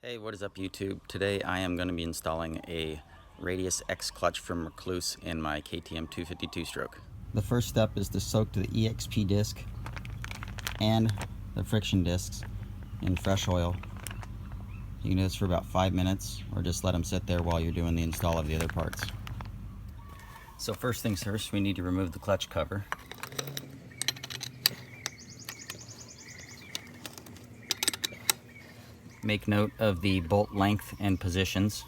Hey, what is up YouTube? Today I am going to be installing a Radius X clutch from Rekluse in my KTM 252 stroke. The first step is to soak the EXP disc and the friction discs in fresh oil. You can do this for about 5 minutes or just let them sit there while you're doing the install of the other parts. So first things first, we need to remove the clutch cover. Make note of the bolt length and positions.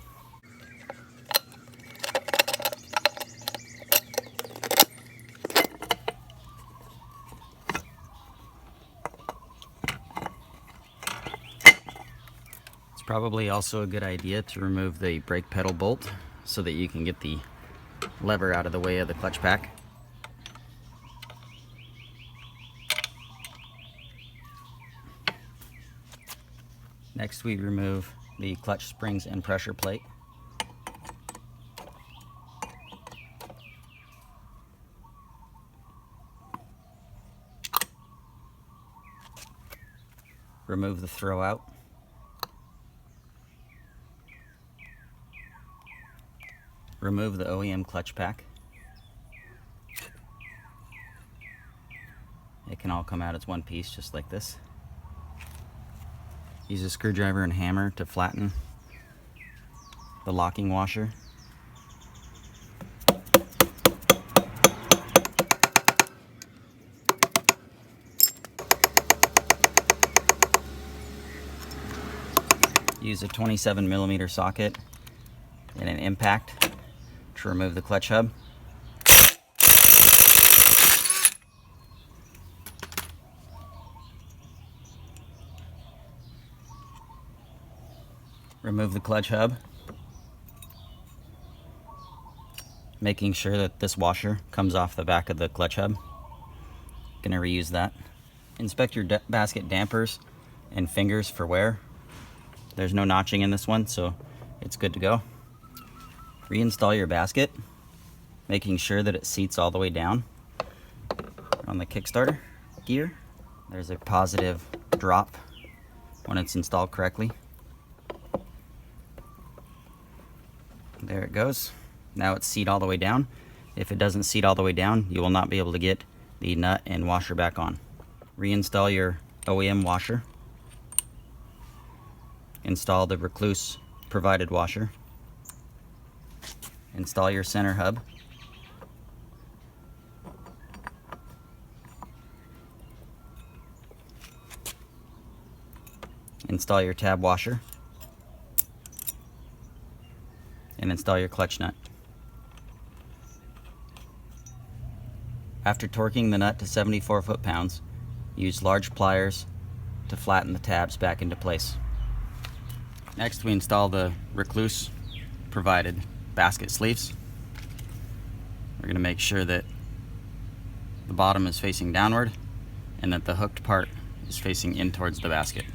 It's probably also a good idea to remove the brake pedal bolt so that you can get the lever out of the way of the clutch pack. Next, we remove the clutch springs and pressure plate. Remove the throw out. Remove the OEM clutch pack. It can all come out as one piece, just like this. Use a screwdriver and hammer to flatten the locking washer. Use a 27mm socket and an impact to remove the clutch hub. Remove the clutch hub, making sure that this washer comes off the back of the clutch hub. Gonna reuse that. Inspect your basket dampers and fingers for wear. There's no notching in this one, so it's good to go. Reinstall your basket, making sure that it seats all the way down on the Kickstarter gear. There's a positive drop when it's installed correctly. There it goes. Now it's seat all the way down. If it doesn't seat all the way down, you will not be able to get the nut and washer back on. Reinstall your OEM washer. Install the Rekluse provided washer. Install your center hub. Install your tab washer. And install your clutch nut. After torquing the nut to 74 foot-pounds, use large pliers to flatten the tabs back into place. Next, we install the Rekluse provided basket sleeves. We're going to make sure that the bottom is facing downward and that the hooked part is facing in towards the basket.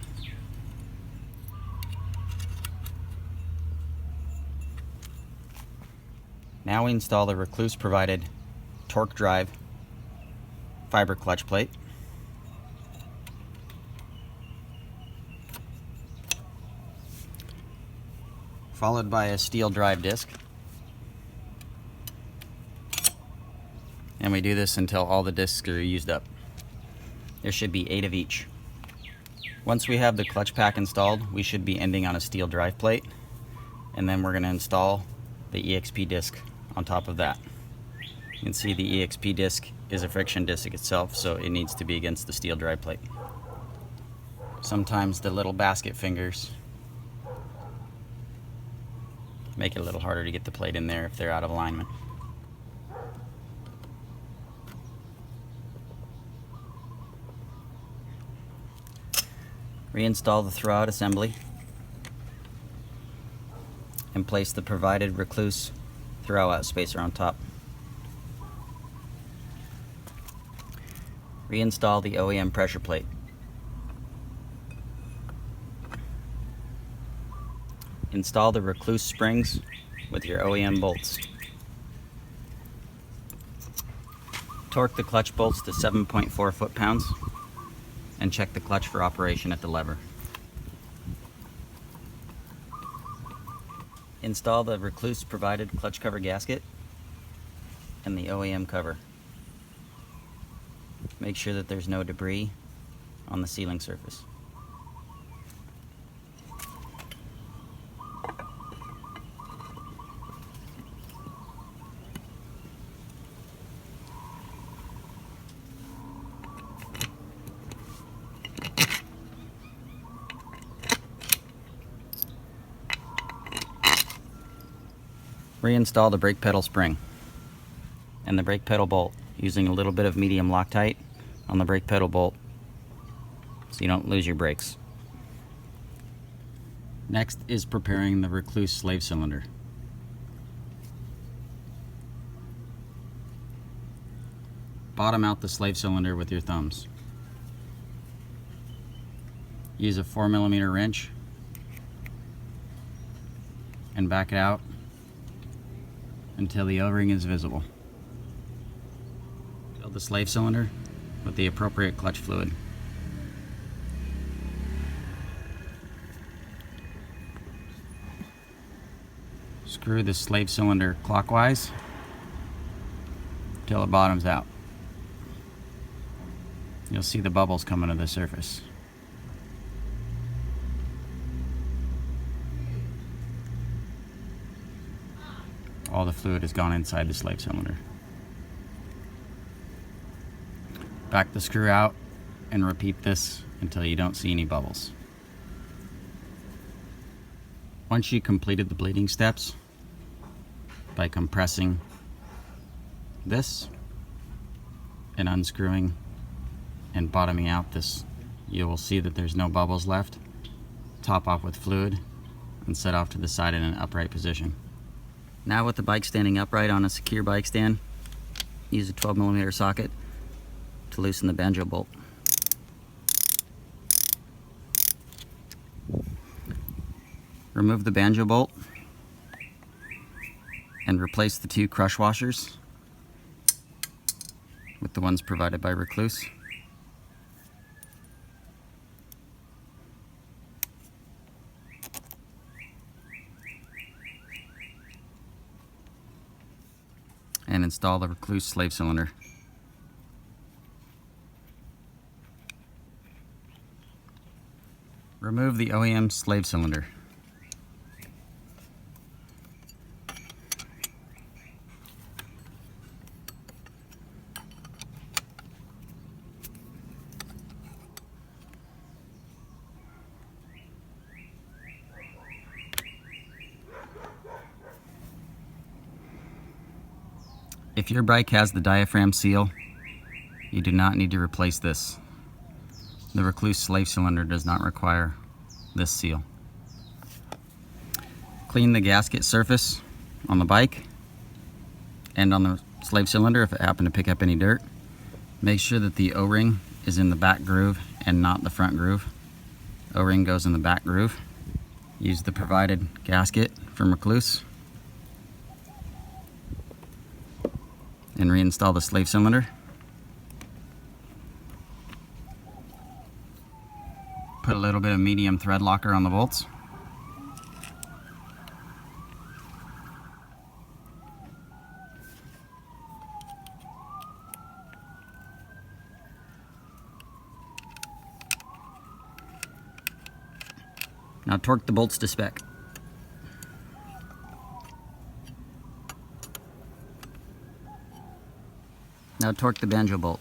Now we install the Rekluse provided torque drive fiber clutch plate. Followed by a steel drive disc. And we do this until all the discs are used up. There should be 8 of each. Once we have the clutch pack installed, we should be ending on a steel drive plate. And then we're going to install the EXP disc on top of that. You can see the EXP disc is a friction disc itself, so it needs to be against the steel drive plate. Sometimes the little basket fingers make it a little harder to get the plate in there if they're out of alignment. Reinstall the throw-out assembly and place the provided Rekluse throw-out spacer on top. Reinstall the OEM pressure plate. Install the Rekluse springs with your OEM bolts. Torque the clutch bolts to 7.4 foot-pounds and check the clutch for operation at the lever. Install the Rekluse provided clutch cover gasket and the OEM cover. Make sure that there's no debris on the sealing surface. Reinstall the brake pedal spring and the brake pedal bolt using a little bit of medium Loctite on the brake pedal bolt so you don't lose your brakes. Next is preparing the Rekluse slave cylinder. Bottom out the slave cylinder with your thumbs. Use a 4mm wrench and back it out until the O-ring is visible. Fill the slave cylinder with the appropriate clutch fluid. Screw the slave cylinder clockwise until it bottoms out. You'll see the bubbles coming to the surface. All the fluid has gone inside the slave cylinder. Back the screw out and repeat this until you don't see any bubbles. Once you completed the bleeding steps by compressing this and unscrewing and bottoming out this, you will see that there's no bubbles left. Top off with fluid and set off to the side in an upright position. Now with the bike standing upright on a secure bike stand, use a 12mm socket to loosen the banjo bolt. Remove the banjo bolt and replace the two crush washers with the ones provided by Rekluse. And install the Rekluse slave cylinder. Remove the OEM slave cylinder. If your bike has the diaphragm seal, you do not need to replace this. The Rekluse slave cylinder does not require this seal. Clean the gasket surface on the bike and on the slave cylinder if it happened to pick up any dirt. Make sure that the O-ring is in the back groove and not the front groove. O-ring goes in the back groove. Use the provided gasket from Rekluse and reinstall the slave cylinder. Put a little bit of medium thread locker on the bolts. Now torque the bolts to spec. Now torque the banjo bolt.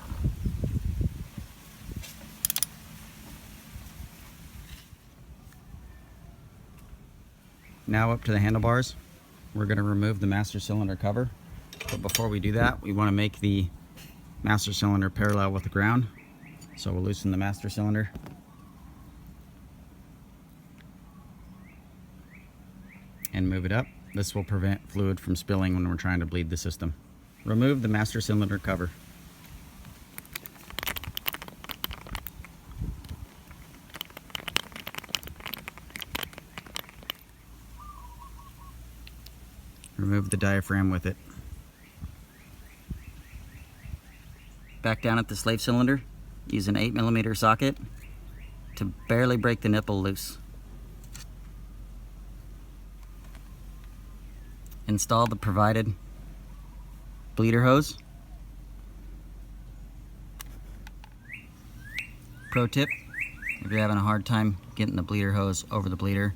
Now up to the handlebars. We're going to remove the master cylinder cover. But before we do that, we want to make the master cylinder parallel with the ground. So we'll loosen the master cylinder. And move it up. This will prevent fluid from spilling when we're trying to bleed the system. Remove the master cylinder cover. Remove the diaphragm with it. Back down at the slave cylinder, use an 8mm socket to barely break the nipple loose. Install the provided bleeder hose. Pro tip, if you're having a hard time getting the bleeder hose over the bleeder,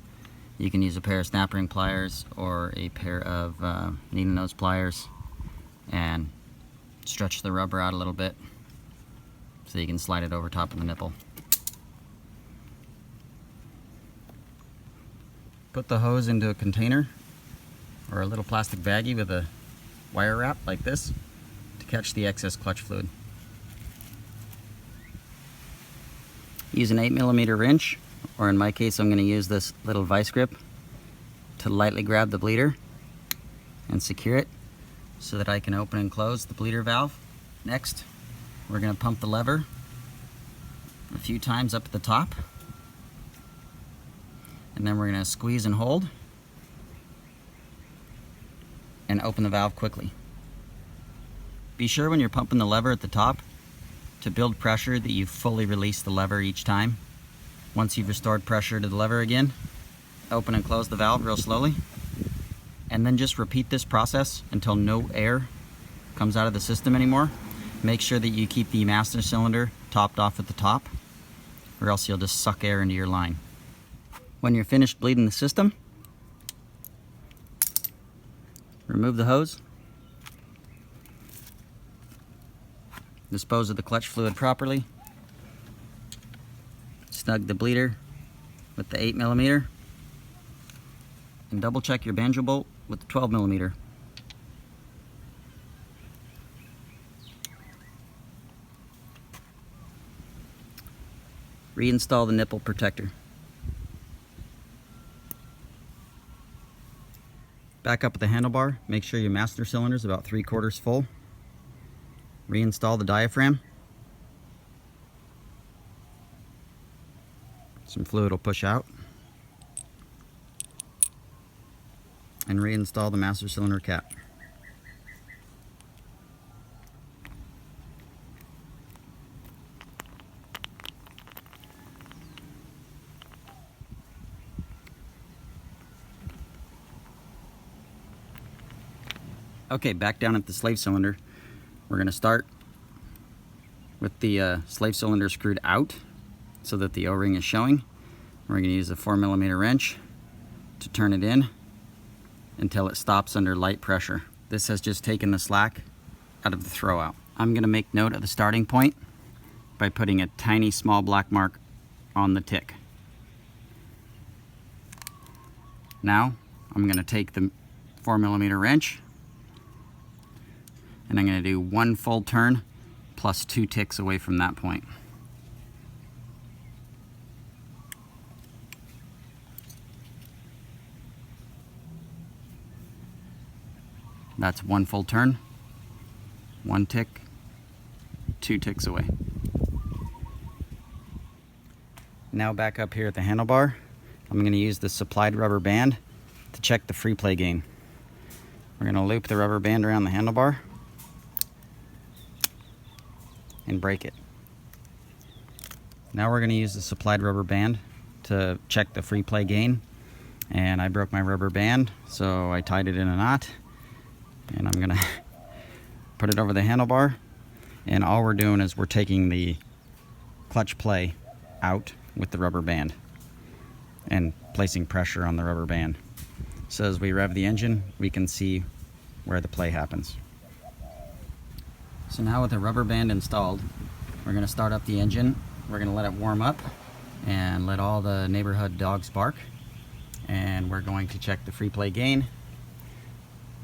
you can use a pair of snap ring pliers or a pair of needle nose pliers and stretch the rubber out a little bit so you can slide it over top of the nipple. Put the hose into a container or a little plastic baggie with a wire wrap like this to catch the excess clutch fluid. Use an 8mm wrench, or in my case I'm going to use this little vice grip to lightly grab the bleeder and secure it so that I can open and close the bleeder valve. Next, we're going to pump the lever a few times up at the top, and then we're going to squeeze and hold and open the valve quickly. Be sure when you're pumping the lever at the top to build pressure that you fully release the lever each time. Once you've restored pressure to the lever again, open and close the valve real slowly, and then just repeat this process until no air comes out of the system anymore. Make sure that you keep the master cylinder topped off at the top, or else you'll just suck air into your line. When you're finished bleeding the system, remove the hose, dispose of the clutch fluid properly, snug the bleeder with the 8mm, and double check your banjo bolt with the 12mm. Reinstall the nipple protector. Back up at the handlebar, make sure your master cylinder is about 3/4 full. Reinstall the diaphragm. Some fluid will push out. And reinstall the master cylinder cap. Okay, back down at the slave cylinder. We're going to start with the slave cylinder screwed out so that the O-ring is showing. We're going to use a 4mm wrench to turn it in until it stops under light pressure. This has just taken the slack out of the throwout. I'm going to make note of the starting point by putting a tiny small black mark on the tick. Now I'm going to take the 4mm wrench and I'm going to do 1 full turn plus 2 ticks away from that point. That's 1 full turn, 1 tick, 2 ticks away. Now back up here at the handlebar, I'm going to use the supplied rubber band to check the free play gain. We're going to loop the rubber band around the handlebar and break it. Now we're going to use the supplied rubber band to check the free play gain, and I broke my rubber band, so I tied it in a knot, and I'm going to put it over the handlebar, and all we're doing is we're taking the clutch play out with the rubber band and placing pressure on the rubber band. So as we rev the engine, we can see where the play happens. So now with the rubber band installed, we're going to start up the engine. We're going to let it warm up and let all the neighborhood dogs bark. And we're going to check the free play gain.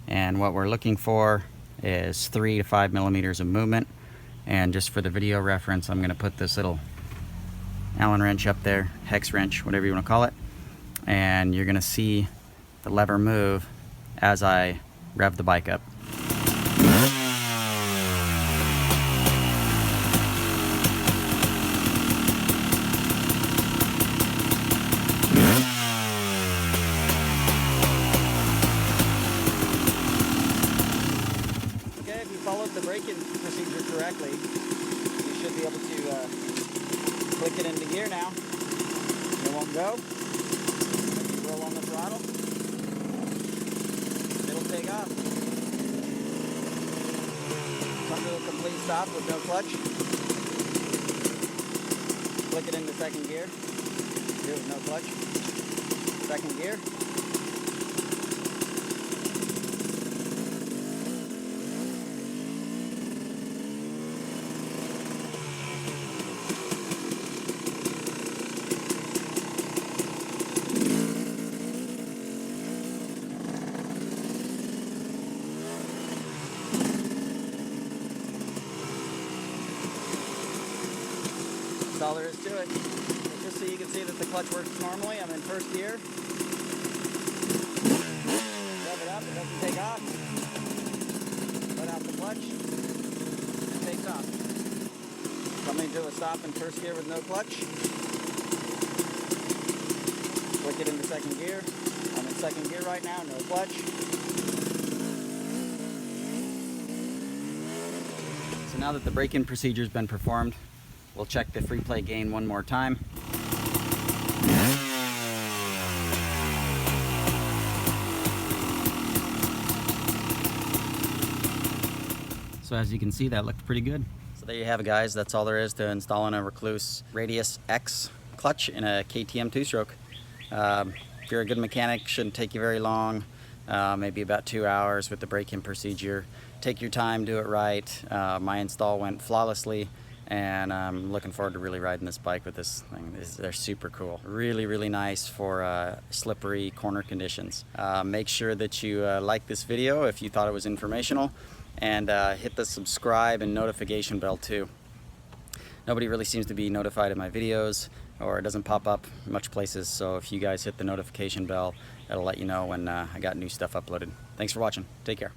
And what we're looking for is 3 to 5 millimeters of movement. And just for the video reference, I'm going to put this little Allen wrench up there, hex wrench, whatever you want to call it. And you're going to see the lever move as I rev the bike up. The braking procedure correctly, you should be able to click it into gear now. It won't go. If you roll on the throttle, it'll doesn't take off. Come to a complete stop with no clutch. Flick it into second gear. Do it with no clutch. Second gear. That's all there is to it. Just so you can see that the clutch works normally, I'm in first gear. Rev it up, it doesn't take off. Let out the clutch, it takes off. Coming to a stop in first gear with no clutch. Flick it into second gear. I'm in second gear right now, no clutch. So now that the break-in procedure's been performed, we'll check the free play gain one more time. So as you can see, that looked pretty good. So there you have it, guys. That's all there is to installing a Rekluse Radius X clutch in a KTM two-stroke. If you're a good mechanic, shouldn't take you very long. Maybe about 2 hours with the break-in procedure. Take your time, do it right. My install went flawlessly, and I'm looking forward to really riding this bike with this thing. They're super cool. Really, really nice for slippery corner conditions. Make sure that you like this video if you thought it was informational, and hit the subscribe and notification bell too. Nobody really seems to be notified of my videos, or it doesn't pop up much places, so if you guys hit the notification bell, it'll let you know when I got new stuff uploaded. Thanks for watching. Take care.